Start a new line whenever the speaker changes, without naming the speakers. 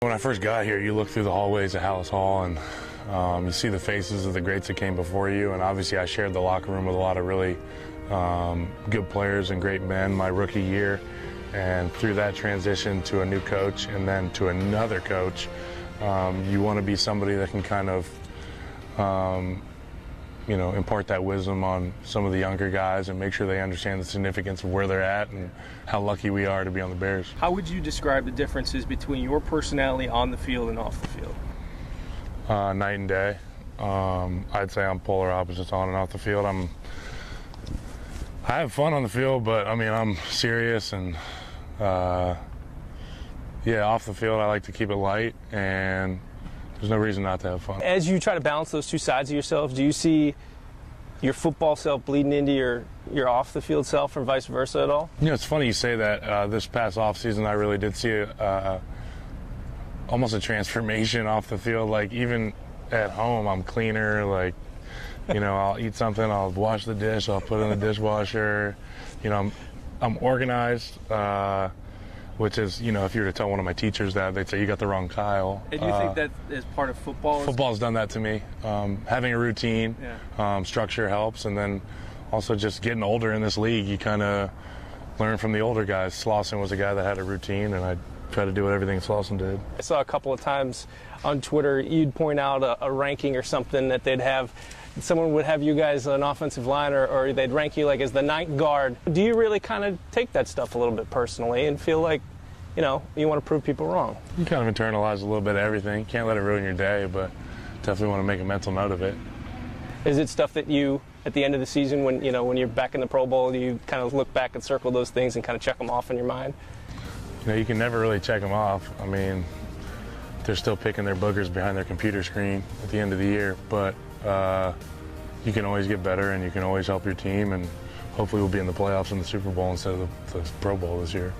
When I first got here, you look through the hallways of Hallis Hall and you see the faces of the greats that came before you, and obviously I shared the locker room with a lot of really good players and great men my rookie year. And through that transition to a new coach and then to another coach, you want to be somebody that can kind of impart that wisdom on some of the younger guys and make sure they understand the significance of where they're at and how lucky we are to be on the Bears.
How would you describe the differences between your personality on the field and off the field?
Night and day. I'd say I'm polar opposites on and off the field. I have fun on the field, but I mean, I'm serious and off the field I like to keep it light, and there's no reason not to have fun.
As you try to balance those two sides of yourself, do you see your football self bleeding into your off-the-field self and vice versa at all?
It's funny you say that. This past offseason, I really did see almost a transformation off the field. Like, even at home, I'm cleaner. Like, I'll eat something, I'll wash the dish, I'll put it in the dishwasher. I'm organized. Which is, if you were to tell one of my teachers that, they'd say, you got the wrong Kyle.
And you think that is part of football?
Football's done that to me. Having a routine, structure helps, and then also just getting older in this league, you kind of learn from the older guys. Slauson was a guy that had a routine, and I try to do everything Slauson did.
I saw a couple of times on Twitter, you'd point out a ranking or something that they'd have. Someone would have you guys an offensive line, or they'd rank you like as the ninth guard. Do you really kind of take that stuff a little bit personally and feel like, you want to prove people wrong?
You kind of internalize a little bit of everything. You can't let it ruin your day, but definitely want to make a mental note of it.
Is it stuff that you, at the end of the season, when you're back in the Pro Bowl, you kind of look back and circle those things and kind of check them off in your mind?
You can never really check them off. I mean, they're still picking their boogers behind their computer screen at the end of the year, but you can always get better and you can always help your team, and hopefully we'll be in the playoffs in the Super Bowl instead of the Pro Bowl this year.